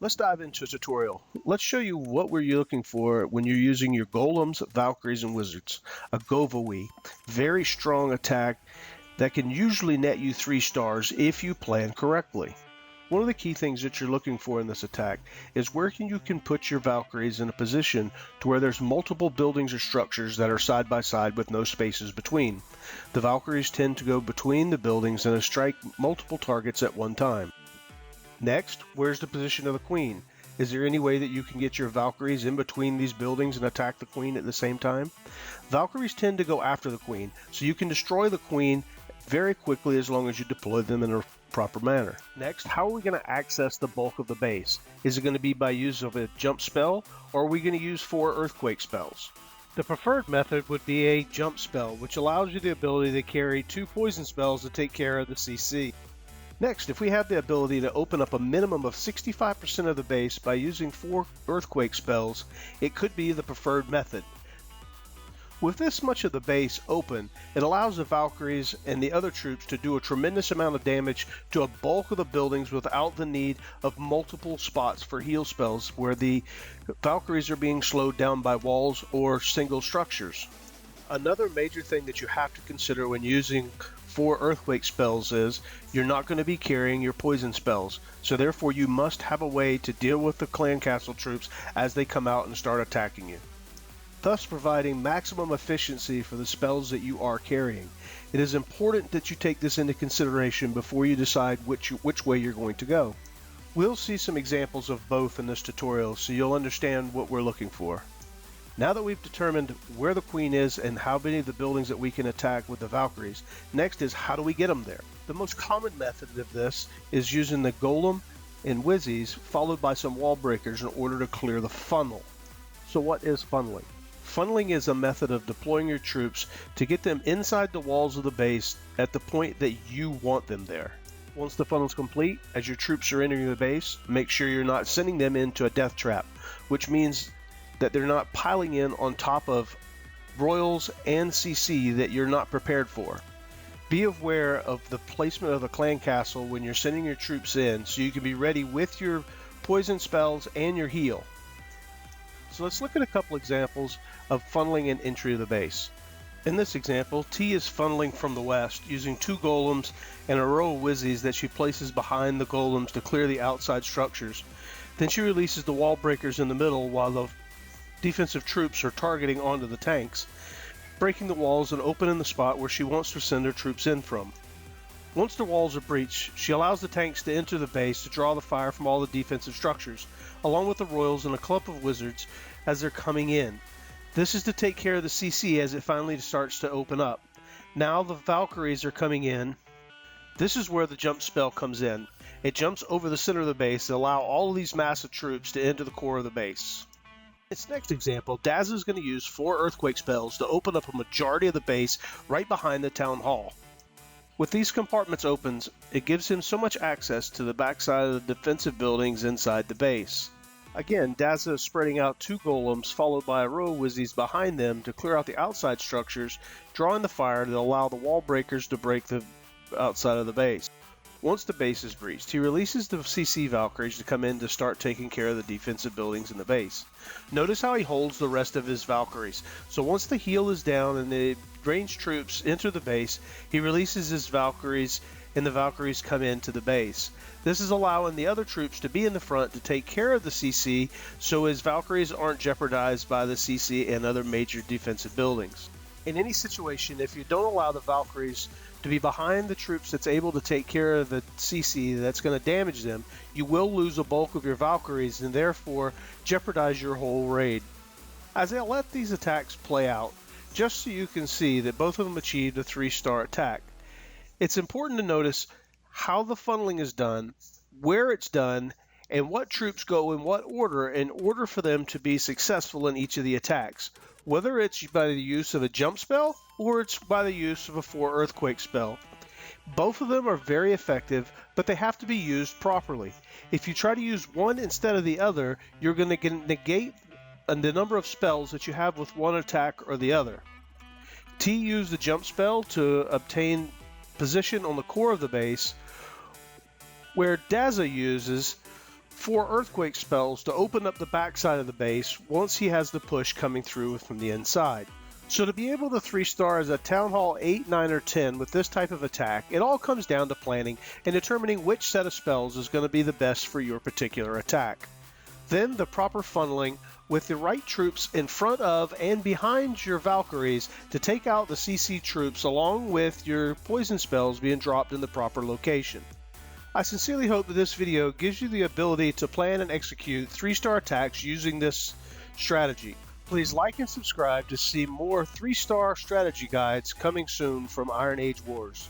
Let's dive into a tutorial. Let's show you what we're looking for when you're using your Golems, Valkyries, and Wizards. A GoVaWi, very strong attack that can usually net you 3 stars if you plan correctly. One of the key things that you're looking for in this attack is where you can put your Valkyries in a position to where there's multiple buildings or structures that are side by side with no spaces between. The Valkyries tend to go between the buildings and strike multiple targets at one time. Next, where's the position of the Queen? Is there any way that you can get your Valkyries in between these buildings and attack the Queen at the same time? Valkyries tend to go after the Queen, so you can destroy the Queen very quickly as long as you deploy them in a proper manner. Next, how are we going to access the bulk of the base? Is it going to be by use of a jump spell, or are we going to use 4 earthquake spells? The preferred method would be a jump spell, which allows you the ability to carry 2 poison spells to take care of the CC. Next, if we have the ability to open up a minimum of 65% of the base by using 4 earthquake spells, it could be the preferred method. With this much of the base open, it allows the Valkyries and the other troops to do a tremendous amount of damage to a bulk of the buildings without the need of multiple spots for heal spells where the Valkyries are being slowed down by walls or single structures. Another major thing that you have to consider when using 4 earthquake spells is you're not going to be carrying your poison spells, so therefore you must have a way to deal with the clan castle troops as they come out and start attacking you, thus providing maximum efficiency for the spells that you are carrying. It is important that you take this into consideration before you decide which way you're going to go. We'll see some examples of both in this tutorial so you'll understand what we're looking for. Now that we've determined where the Queen is and how many of the buildings that we can attack with the Valkyries, next is how do we get them there? The most common method of this is using the Golem and Wizzies followed by some wall breakers in order to clear the funnel. So what is funneling? Funneling is a method of deploying your troops to get them inside the walls of the base at the point that you want them there. Once the funnel is complete, as your troops are entering the base, make sure you're not sending them into a death trap, which means that they're not piling in on top of royals and CC that you're not prepared for. Be aware of the placement of the clan castle when you're sending your troops in so you can be ready with your poison spells and your heal. So let's look at a couple examples of funneling and entry of the base. In this example, T is funneling from the west using 2 golems and a row of wizzies that she places behind the golems to clear the outside structures. Then she releases the wall breakers in the middle while the defensive troops are targeting onto the tanks, breaking the walls and opening the spot where she wants to send her troops in from. Once the walls are breached, she allows the tanks to enter the base to draw the fire from all the defensive structures, along with the royals and a clump of wizards as they're coming in. This is to take care of the CC as it finally starts to open up. Now the Valkyries are coming in. This is where the jump spell comes in. It jumps over the center of the base to allow all of these massive troops to enter the core of the base. In this next example, Daz is going to use 4 earthquake spells to open up a majority of the base right behind the town hall. With these compartments open, it gives him so much access to the backside of the defensive buildings inside the base. Again, Dazza is spreading out 2 golems followed by a row of wizzies behind them to clear out the outside structures, drawing the fire to allow the wall breakers to break the outside of the base. Once the base is breached, he releases the CC Valkyries to come in to start taking care of the defensive buildings in the base. Notice how he holds the rest of his Valkyries. So once the heal is down and the ranged troops enter the base, he releases his Valkyries and the Valkyries come into the base. This is allowing the other troops to be in the front to take care of the CC so his Valkyries aren't jeopardized by the CC and other major defensive buildings. In any situation, if you don't allow the Valkyries to be behind the troops that's able to take care of the CC that's going to damage them, you will lose a bulk of your Valkyries and therefore jeopardize your whole raid. As I let these attacks play out, just so you can see that both of them achieved a 3-star attack, it's important to notice how the funneling is done, where it's done, and what troops go in what order in order for them to be successful in each of the attacks, whether it's by the use of a jump spell or it's by the use of a 4 earthquake spell. Both of them are very effective, but they have to be used properly. If you try to use one instead of the other, you're going to negate the number of spells that you have with one attack or the other. T used the jump spell to obtain position on the core of the base, where Dazza uses 4 earthquake spells to open up the backside of the base once he has the push coming through from the inside. So to be able to 3-star as a Town Hall 8, 9, or 10 with this type of attack, it all comes down to planning and determining which set of spells is going to be the best for your particular attack. Then the proper funneling with the right troops in front of and behind your Valkyries to take out the CC troops along with your poison spells being dropped in the proper location. I sincerely hope that this video gives you the ability to plan and execute 3-star attacks using this strategy. Please like and subscribe to see more 3-star strategy guides coming soon from Iron Age Wars.